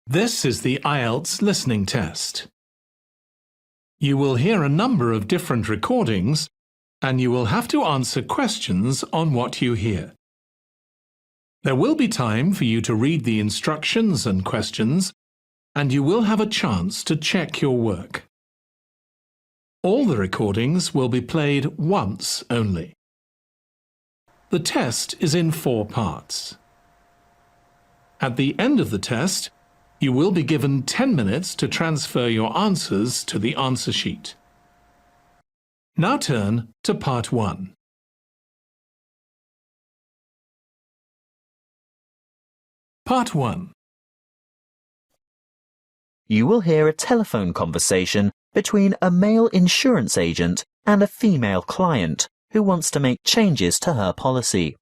This is the Ielts listening test. You will hear a number of different recordings and you will have to answer questions on what you hear. There will be time for you to read the instructions and questions, and you will have a chance to check your work. All the recordings will be played once only. The test is in 4 parts. At the end of the test, you will be given 10 minutes to transfer your answers to the answer sheet. Now turn to Part 1. Part 1. You will hear a telephone conversation between a male insurance agent and a female client who wants to make changes to her policy.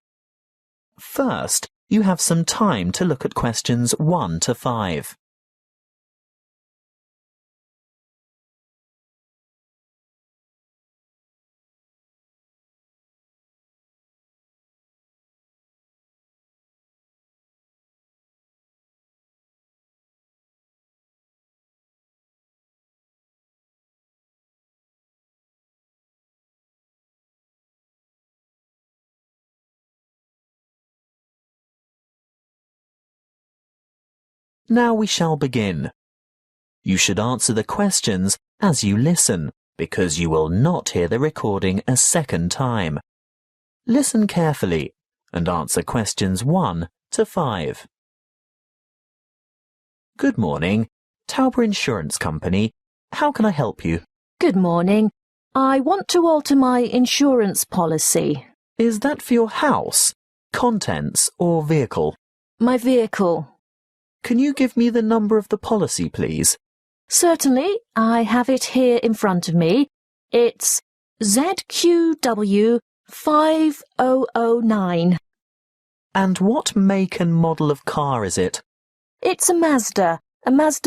First, you have some time to look at questions 1 to 5. Now we shall begin. You should answer the questions as you listen, because you will not hear the recording a second time. Listen carefully and answer questions 1 to 5. Good morning, Tauber Insurance Company. How can I help you? Good morning. I want to alter my insurance policy. Is that for your house, contents or vehicle? My vehicle. Can you give me the number of the policy, please? Certainly, I have it here in front of me. It's ZQW 5009. And what make and model of car is it? It's a Mazda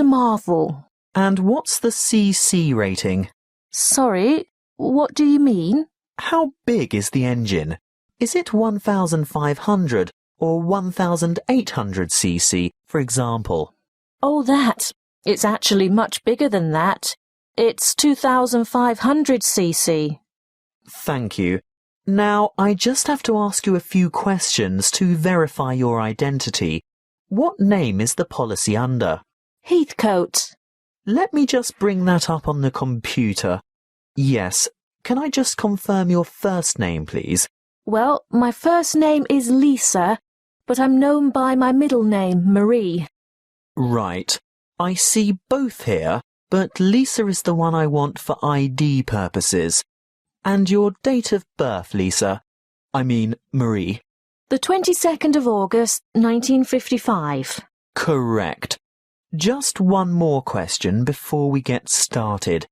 Marvel. And what's the CC rating? Sorry, what do you mean? How big is the engine? Is it 1,500 or 1,800 cc, for example? Oh, that. It's actually much bigger than that. It's 2,500 cc. Thank you. Now, I just have to ask you a few questions to verify your identity. What name is the policy under? Heathcote. Let me just bring that up on the computer. Yes. Can I just confirm your first name, please? Well, my first name is Lisa, but I'm known by my middle name, Marie. Right. I see both here, but Lisa is the one I want for ID purposes. And your date of birth, Lisa? I mean, Marie. The 22nd of August, 1955. Correct. Just one more question before we get started.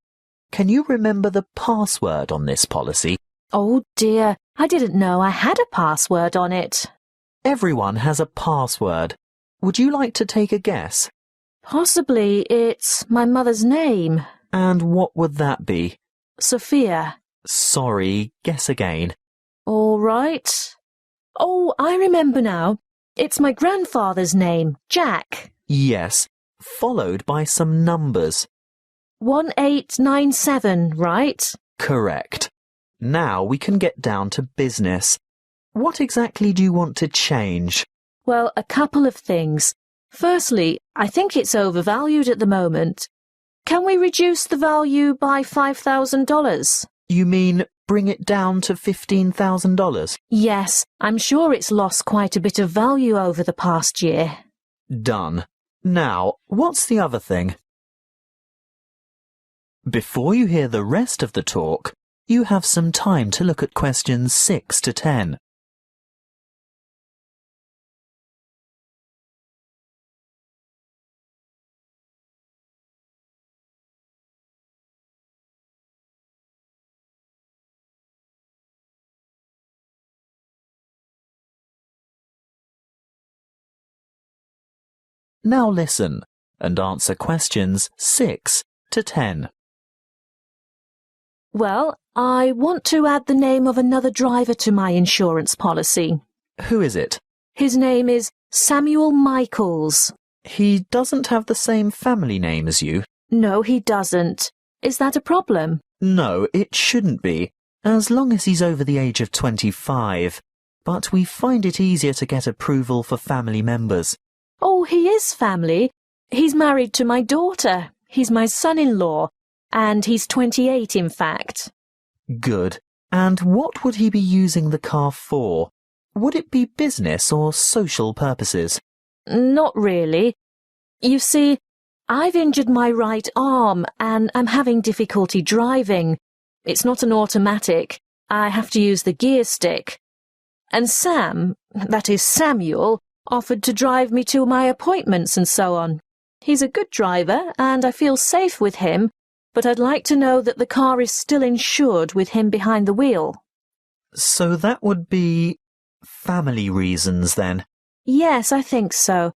Can you remember the password on this policy? Oh dear, I didn't know I had a password on it. Everyone has a password. Would you like to take a guess? Possibly it's my mother's name. And what would that be? Sophia. Sorry, guess again. All right. Oh, I remember now. It's my grandfather's name, Jack. Yes, followed by some numbers. 1897, right? Correct. Now we can get down to business. What exactly do you want to change? Well, a couple of things. Firstly, I think it's overvalued at the moment. Can we reduce the value by $5,000? You mean bring it down to $15,000? Yes, I'm sure it's lost quite a bit of value over the past year. Done. Now, what's the other thing? Before you hear the rest of the talk, you have some time to look at questions 6 to 10. Now listen and answer questions 6 to 10. Well, I want to add the name of another driver to my insurance policy. Who is it? His name is Samuel Michaels. He doesn't have the same family name as you. No, he doesn't. Is that a problem? No, it shouldn't be, as long as he's over the age of 25. But we find it easier to get approval for family members. Oh, he is family. He's married to my daughter. He's my son-in-law. And he's 28, in fact. Good. And what would he be using the car for? Would it be business or social purposes? Not really. You see, I've injured my right arm and I'm having difficulty driving. It's not an automatic. I have to use the gear stick. And Sam, that is Samuel, offered to drive me to my appointments and so on. He's a good driver and I feel safe with him, but I'd like to know that the car is still insured with him behind the wheel. So that would be family reasons then? Yes, I think so.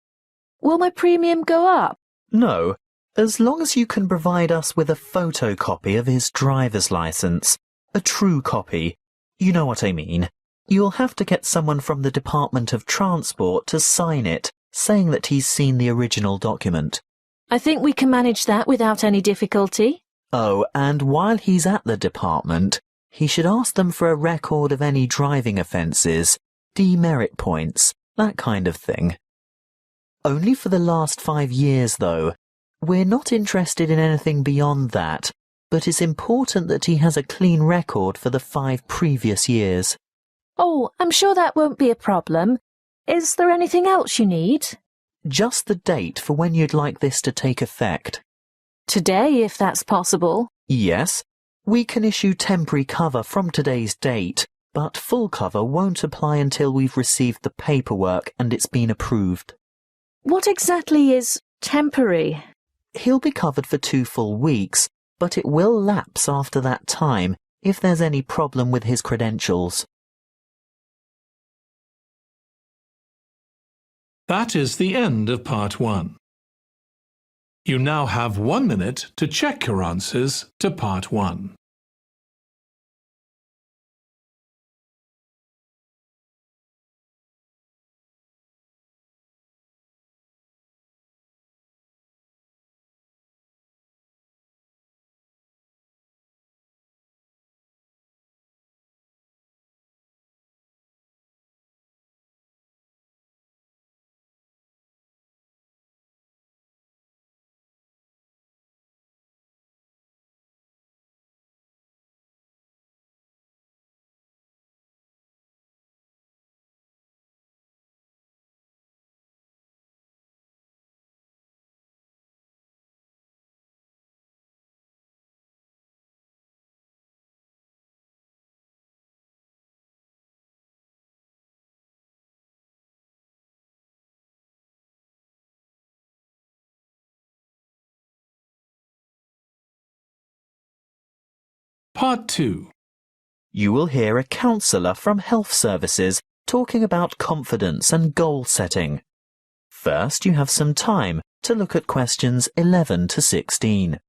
Will my premium go up? No, as long as you can provide us with a photocopy of his driver's license. A true copy. You know what I mean. You'll have to get someone from the Department of Transport to sign it, saying that he's seen the original document. I think we can manage that without any difficulty. Oh, and while he's at the department, he should ask them for a record of any driving offences, demerit points, that kind of thing. Only for the last 5 years, though. We're not interested in anything beyond that, but it's important that he has a clean record for the 5 previous years. Oh, I'm sure that won't be a problem. Is there anything else you need? Just the date for when you'd like this to take effect. Today, if that's possible. Yes, we can issue temporary cover from today's date, but full cover won't apply until we've received the paperwork and it's been approved. What exactly is temporary? He'll be covered for 2 full weeks, but it will lapse after that time if there's any problem with his credentials. That is the end of part 1. You now have 1 minute to check your answers to part 1. Part 2. You will hear a counsellor from Health Services talking about confidence and goal setting. First, you have some time to look at questions 11 to 16.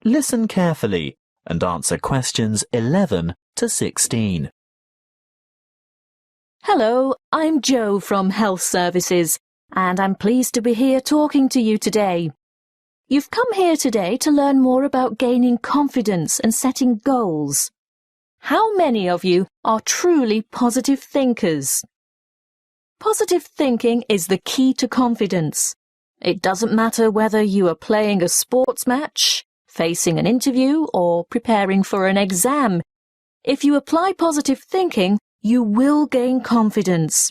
Listen carefully and answer questions 11 to 16. Hello, I'm Jo from Health Services, and I'm pleased to be here talking to you today. You've come here today to learn more about gaining confidence and setting goals. How many of you are truly positive thinkers? Positive thinking is the key to confidence. It doesn't matter whether you are playing a sports match, facing an interview, or preparing for an exam. If you apply positive thinking, you will gain confidence.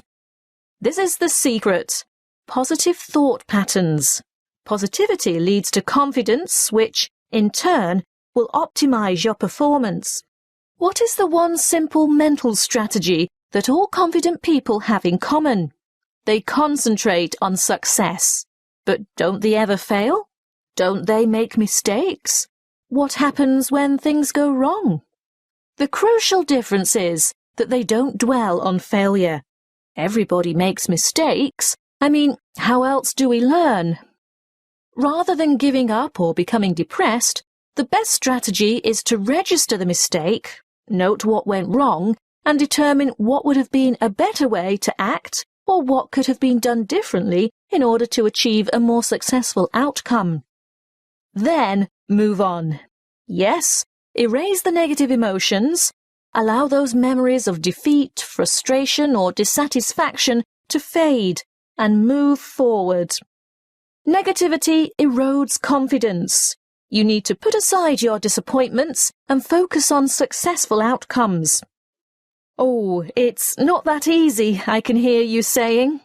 This is the secret. Positive thought patterns. Positivity leads to confidence, which, in turn, will optimize your performance. What is the one simple mental strategy that all confident people have in common? They concentrate on success. But don't they ever fail? Don't they make mistakes? What happens when things go wrong? The crucial difference is that they don't dwell on failure. Everybody makes mistakes. I mean, how else do we learn? Rather than giving up or becoming depressed, the best strategy is to register the mistake, note what went wrong, and determine what would have been a better way to act or what could have been done differently in order to achieve a more successful outcome. Then move on. Yes, erase the negative emotions. Allow those memories of defeat, frustration, or dissatisfaction to fade and move forward. Negativity erodes confidence. You need to put aside your disappointments and focus on successful outcomes. Oh, it's not that easy, I can hear you saying.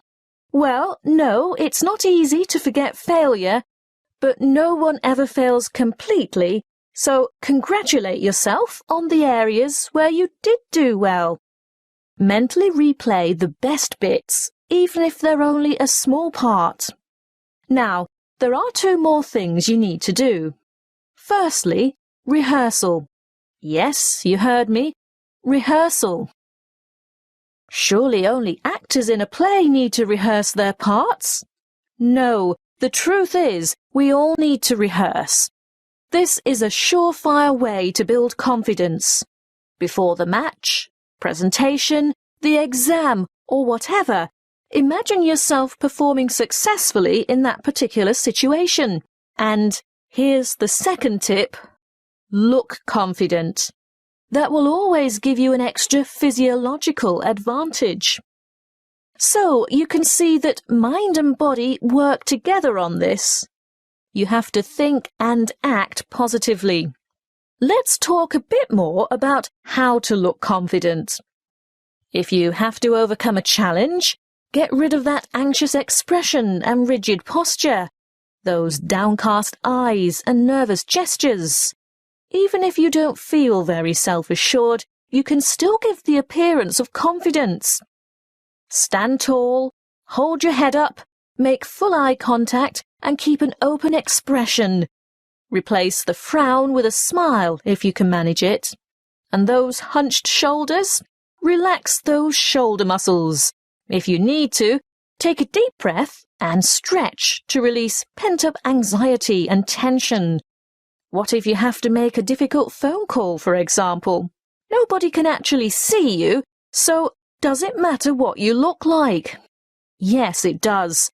Well, no, it's not easy to forget failure, but no one ever fails completely, so congratulate yourself on the areas where you did do well. Mentally replay the best bits, even if they're only a small part. Now, there are 2 more things you need to do. Firstly, rehearsal. Yes, you heard me. Rehearsal. Surely only actors in a play need to rehearse their parts? No, the truth is, we all need to rehearse. This is a surefire way to build confidence. Before the match, presentation, the exam, or whatever, imagine yourself performing successfully in that particular situation. And here's the second tip. Look confident. That will always give you an extra physiological advantage. So you can see that mind and body work together on this. You have to think and act positively. Let's talk a bit more about how to look confident. If you have to overcome a challenge, get rid of that anxious expression and rigid posture, those downcast eyes and nervous gestures. Even if you don't feel very self-assured, you can still give the appearance of confidence. Stand tall, hold your head up, make full eye contact, and keep an open expression. Replace the frown with a smile if you can manage it. And those hunched shoulders? Relax those shoulder muscles. If you need to, take a deep breath and stretch to release pent-up anxiety and tension. What if you have to make a difficult phone call, for example? Nobody can actually see you, so does it matter what you look like? Yes, it does.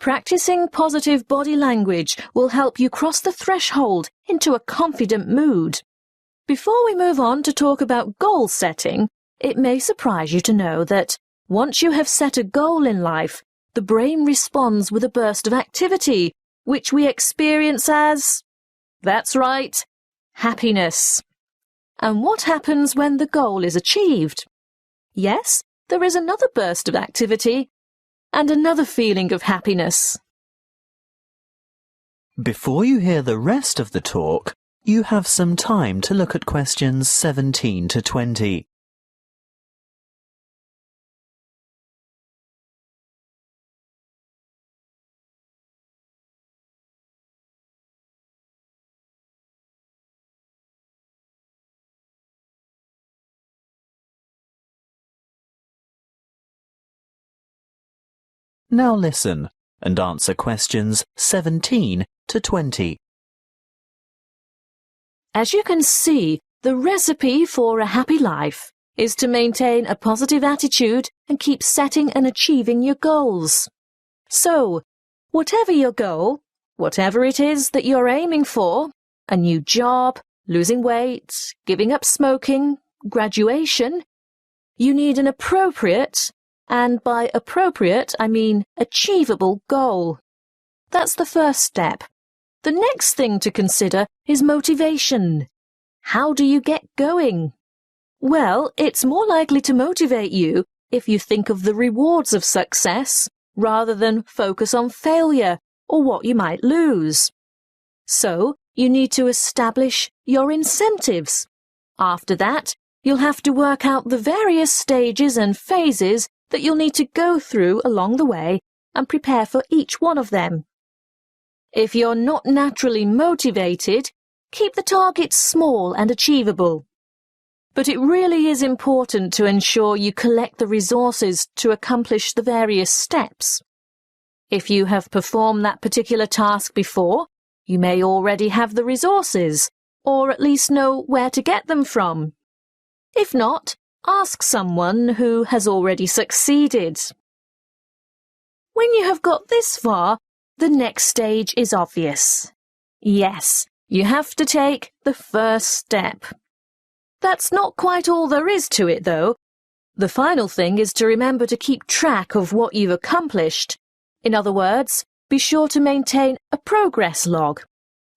Practicing positive body language will help you cross the threshold into a confident mood. Before we move on to talk about goal setting, it may surprise you to know that once you have set a goal in life, the brain responds with a burst of activity, which we experience as... That's right, happiness. And what happens when the goal is achieved? Yes, there is another burst of activity and another feeling of happiness. Before you hear the rest of the talk, you have some time to look at questions 17 to 20. Now listen and answer questions 17 to 20. As you can see, the recipe for a happy life is to maintain a positive attitude and keep setting and achieving your goals. So, whatever your goal, whatever it is that you're aiming for, a new job, losing weight, giving up smoking, graduation, you need an appropriate, and by appropriate I mean achievable goal. That's the first step. The next thing to consider is motivation. How do you get going? Well, it's more likely to motivate you if you think of the rewards of success rather than focus on failure or what you might lose. So, you need to establish your incentives. After that, you'll have to work out the various stages and phases that you'll need to go through along the way and prepare for each one of them. If you're not naturally motivated, keep the targets small and achievable. but it really is important to ensure you collect the resources to accomplish the various steps. If you have performed that particular task before, you may already have the resources, or at least know where to get them from. If not, ask someone who has already succeeded. When you have got this far, the next stage is obvious. Yes, you have to take the first step. That's not quite all there is to it, though. The final thing is to remember to keep track of what you've accomplished. In other words, be sure to maintain a progress log.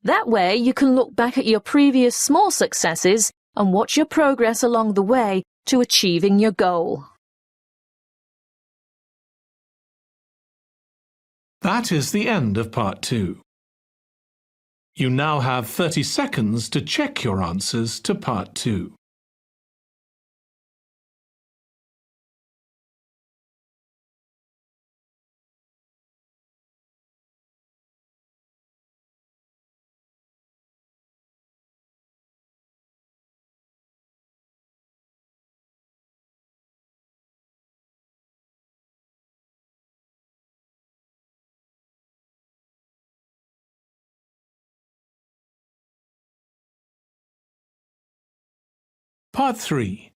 That way you can look back at your previous small successes and watch your progress along the way to achieving your goal. That is the end of part 2. You now have 30 seconds to check your answers to part 2. Part 3.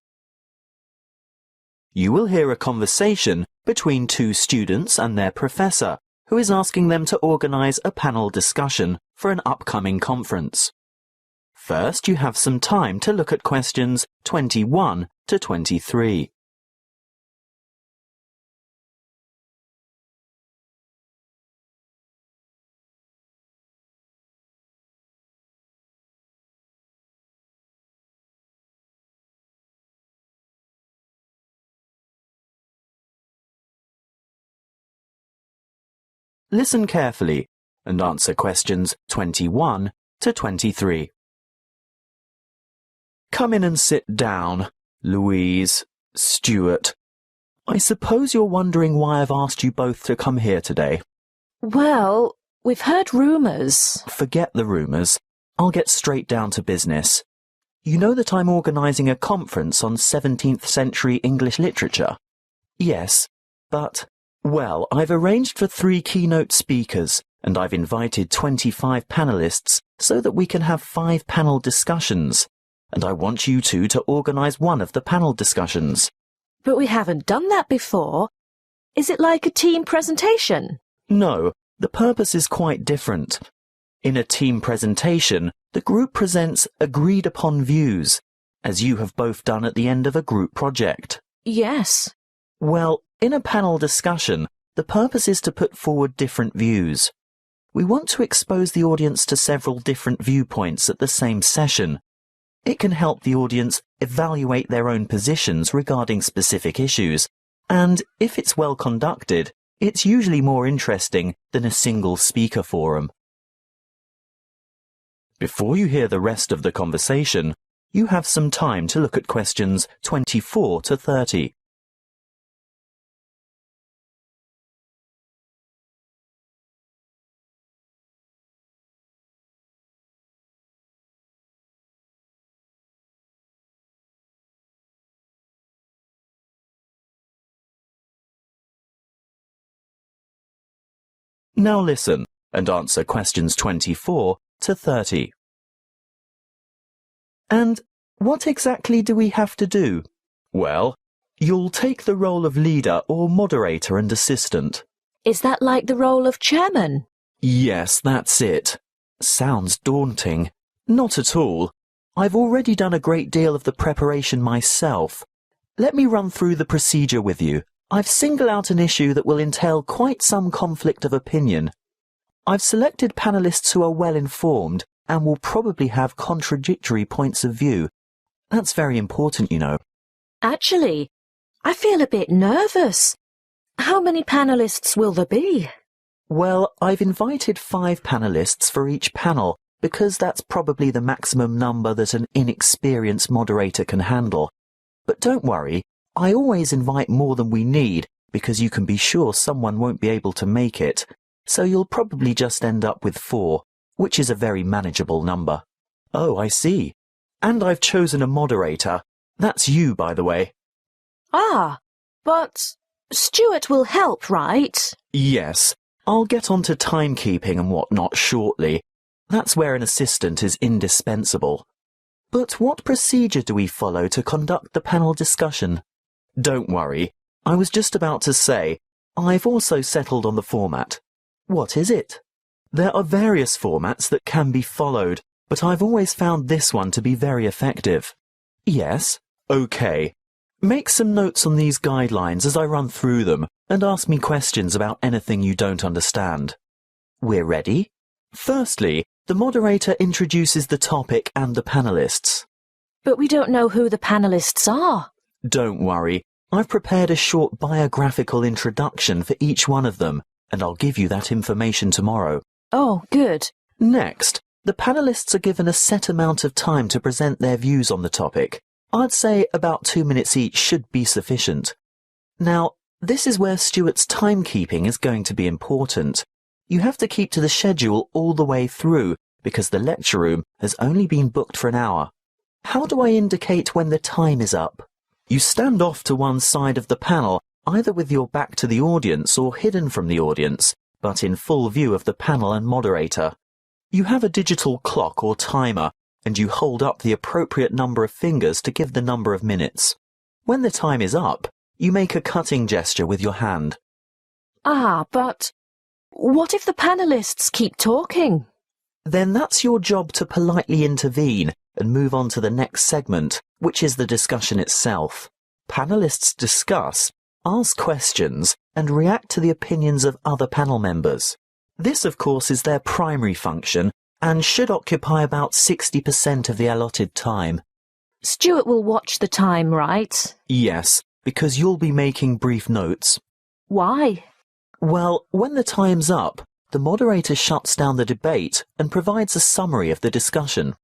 You will hear a conversation between two students and their professor, who is asking them to organise a panel discussion for an upcoming conference. First, you have some time to look at questions 21 to 23. Listen carefully and answer questions 21 to 23. Come in and sit down, Louise, Stuart. I suppose you're wondering why I've asked you both to come here today. Well, we've heard rumours. Forget the rumours. I'll get straight down to business. You know that I'm organising a conference on 17th century English literature? Yes, but... Well, I've arranged for 3 keynote speakers, and I've invited 25 panellists so that we can have 5 panel discussions. And I want you two to organise one of the panel discussions. But we haven't done that before. Is it like a team presentation? No, the purpose is quite different. In a team presentation, the group presents agreed-upon views, as you have both done at the end of a group project. Yes. Well, in a panel discussion, the purpose is to put forward different views. We want to expose the audience to several different viewpoints at the same session. It can help the audience evaluate their own positions regarding specific issues, and if it's well conducted, it's usually more interesting than a single speaker forum. Before you hear the rest of the conversation, you have some time to look at questions 24 to 30. Now listen and answer questions 24 to 30. And what exactly do we have to do? Well, you'll take the role of leader or moderator and assistant. Is that like the role of chairman? Yes, that's it. Sounds daunting. Not at all. I've already done a great deal of the preparation myself. Let me run through the procedure with you. I've singled out an issue that will entail quite some conflict of opinion. I've selected panellists who are well informed and will probably have contradictory points of view. That's very important, you know. Actually, I feel a bit nervous. How many panellists will there be? Well, I've invited 5 panellists for each panel because that's probably the maximum number that an inexperienced moderator can handle. But don't worry. I always invite more than we need because you can be sure someone won't be able to make it, so you'll probably just end up with 4, which is a very manageable number. Oh, I see. And I've chosen a moderator. That's you, by the way. Ah, but Stuart will help, right? Yes, I'll get on to timekeeping and whatnot shortly. That's where an assistant is indispensable. But what procedure do we follow to conduct the panel discussion? Don't worry, I was just about to say, I've also settled on the format. What is it? There are various formats that can be followed, but I've always found this one to be very effective. Yes? Okay. Make some notes on these guidelines as I run through them and ask me questions about anything you don't understand. We're ready? Firstly, the moderator introduces the topic and the panelists. But we don't know who the panelists are. Don't worry, I've prepared a short biographical introduction for each one of them, and I'll give you that information tomorrow. Oh, good. Next, the panelists are given a set amount of time to present their views on the topic. I'd say about 2 minutes each should be sufficient. Now, this is where Stuart's timekeeping is going to be important. You have to keep to the schedule all the way through because the lecture room has only been booked for an hour. How do I indicate when the time is up? You stand off to one side of the panel, either with your back to the audience or hidden from the audience, but in full view of the panel and moderator. You have a digital clock or timer, and you hold up the appropriate number of fingers to give the number of minutes. When the time is up, you make a cutting gesture with your hand. Ah, but what if the panelists keep talking? Then that's your job to politely intervene and move on to the next segment, which is the discussion itself. Panelists discuss, ask questions, and react to the opinions of other panel members. This, of course, is their primary function and should occupy about 60% of the allotted time. Stuart will watch the time, right? Yes, because you'll be making brief notes. Why? Well, when the time's up, the moderator shuts down the debate and provides a summary of the discussion.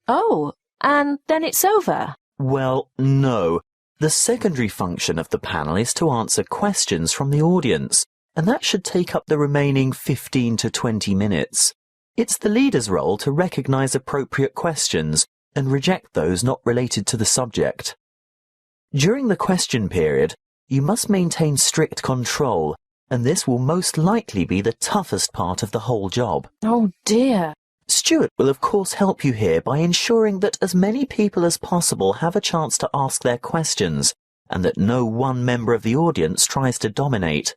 Oh, and then it's over? Well, no. The secondary function of the panel is to answer questions from the audience, and that should take up the remaining 15 to 20 minutes. It's the leader's role to recognise appropriate questions and reject those not related to the subject. During the question period, you must maintain strict control, and this will most likely be the toughest part of the whole job. Oh dear. Stuart will of course help you here by ensuring that as many people as possible have a chance to ask their questions, and that no one member of the audience tries to dominate.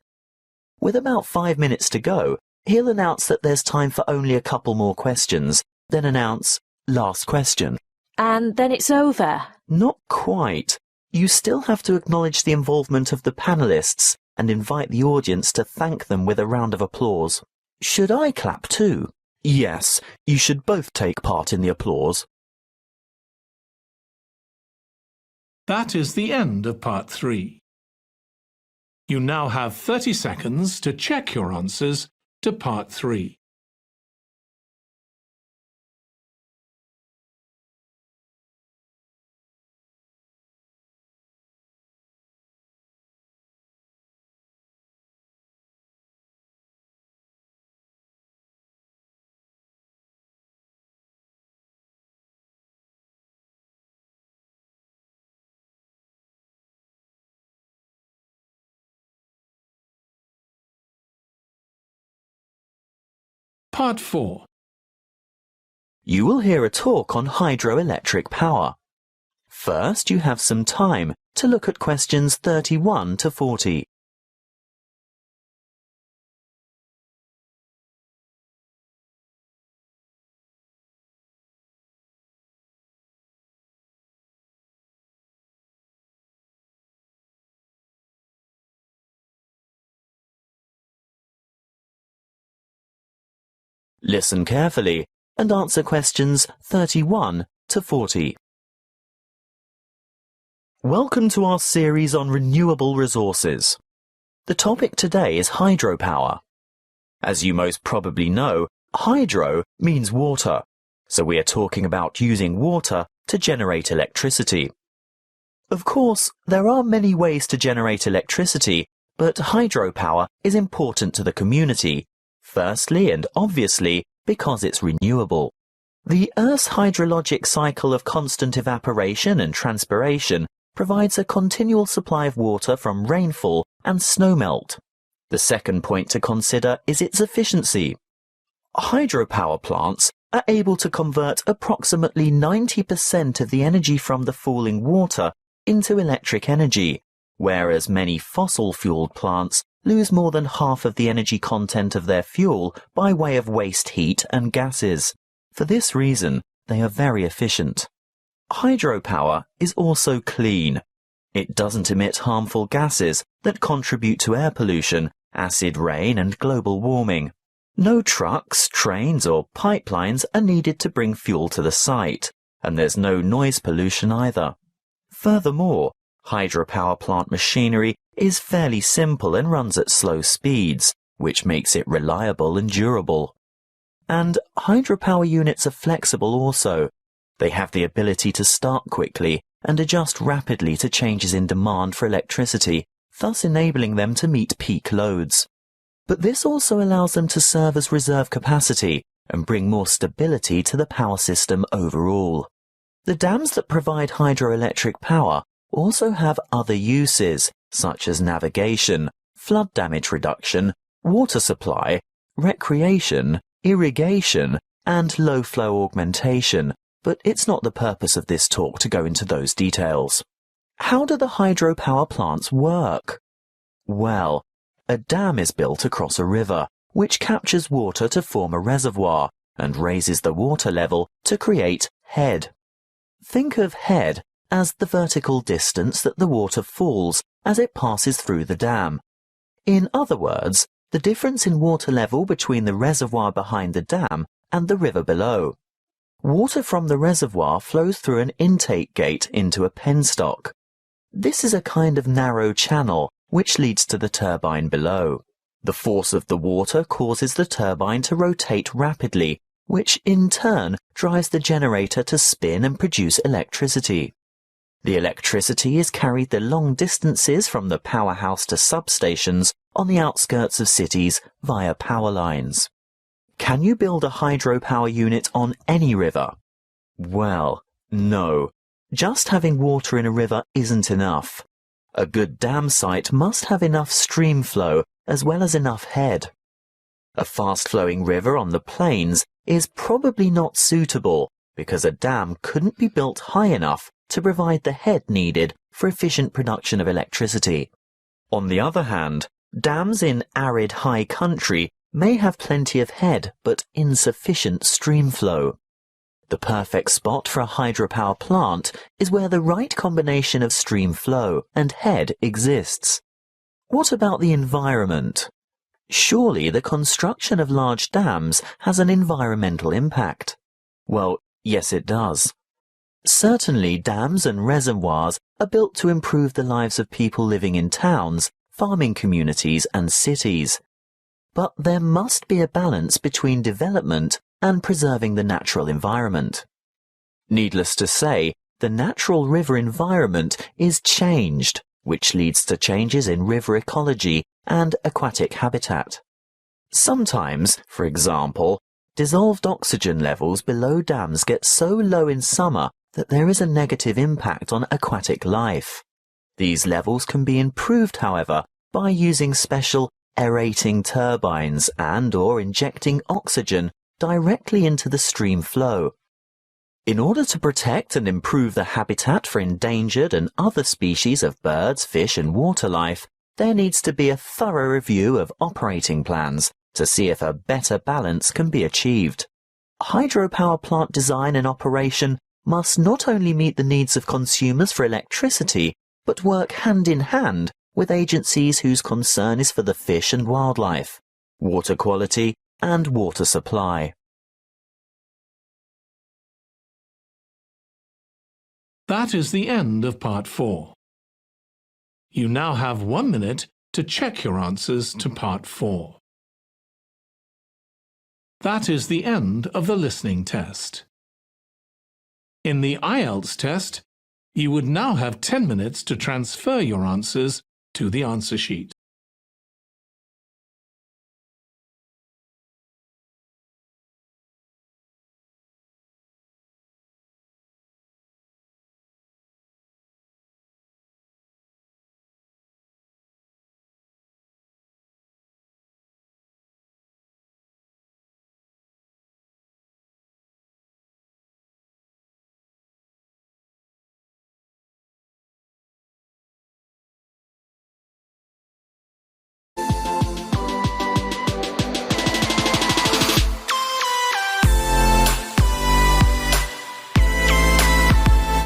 With about 5 minutes to go, he'll announce that there's time for only a couple more questions, then announce, last question. And then it's over? Not quite. You still have to acknowledge the involvement of the panelists and invite the audience to thank them with a round of applause. Should I clap too? Yes, you should both take part in the applause. That is the end of part 3. You now have 30 seconds to check your answers to part 3. Part 4. You will hear a talk on hydroelectric power. First, you have some time to look at questions 31 to 40. Listen carefully and answer questions 31 to 40. Welcome to our series on renewable resources. The topic today is hydropower. As you most probably know, hydro means water, so we are talking about using water to generate electricity. Of course, there are many ways to generate electricity, but hydropower is important to the community. Firstly and obviously because it's renewable. The Earth's hydrologic cycle of constant evaporation and transpiration provides a continual supply of water from rainfall and snowmelt. The second point to consider is its efficiency. Hydropower plants are able to convert approximately 90% of the energy from the falling water into electric energy, whereas many fossil-fueled plants lose more than half of the energy content of their fuel by way of waste heat and gases. For this reason, they are very efficient. Hydropower is also clean. It doesn't emit harmful gases that contribute to air pollution, acid rain, and global warming. No trucks, trains, or pipelines are needed to bring fuel to the site, and there's no noise pollution either. Furthermore, hydropower plant machinery is fairly simple and runs at slow speeds, which makes it reliable and durable. And hydropower units are flexible also. They have the ability to start quickly and adjust rapidly to changes in demand for electricity, thus enabling them to meet peak loads. But this also allows them to serve as reserve capacity and bring more stability to the power system overall. The dams that provide hydroelectric power also have other uses, such as navigation, flood damage reduction, water supply, recreation, irrigation, and low flow augmentation, but it's not the purpose of this talk to go into those details. How do the hydropower plants work? Well, a dam is built across a river, which captures water to form a reservoir and raises the water level to create head. Think of head as the vertical distance that the water falls as it passes through the dam. In other words, the difference in water level between the reservoir behind the dam and the river below. Water from the reservoir flows through an intake gate into a penstock. This is a kind of narrow channel which leads to the turbine below. The force of the water causes the turbine to rotate rapidly, which in turn drives the generator to spin and produce electricity. The electricity is carried the long distances from the powerhouse to substations on the outskirts of cities via power lines. Can you build a hydropower unit on any river? Well, no. Just having water in a river isn't enough. A good dam site must have enough stream flow as well as enough head. A fast-flowing river on the plains is probably not suitable because a dam couldn't be built high enough to provide the head needed for efficient production of electricity. On the other hand, dams in arid high country may have plenty of head but insufficient stream flow. The perfect spot for a hydropower plant is where the right combination of stream flow and head exists. What about the environment? Surely the construction of large dams has an environmental impact. Well, yes it does. Certainly dams and reservoirs are built to improve the lives of people living in towns, farming communities and cities. But there must be a balance between development and preserving the natural environment. Needless to say, the natural river environment is changed, which leads to changes in river ecology and aquatic habitat. Sometimes, for example, dissolved oxygen levels below dams get so low in summer that there is a negative impact on aquatic life. These levels can be improved, however, by using special aerating turbines and/or injecting oxygen directly into the stream flow. In order to protect and improve the habitat for endangered and other species of birds, fish and water life, there needs to be a thorough review of operating plans to see if a better balance can be achieved. Hydropower plant design and operation must not only meet the needs of consumers for electricity, but work hand in hand with agencies whose concern is for the fish and wildlife, water quality and water supply. That is the end of Part 4. You now have 1 minute to check your answers to Part 4. That is the end of the listening test. In the Ielts test, you would now have 10 minutes to transfer your answers to the answer sheet.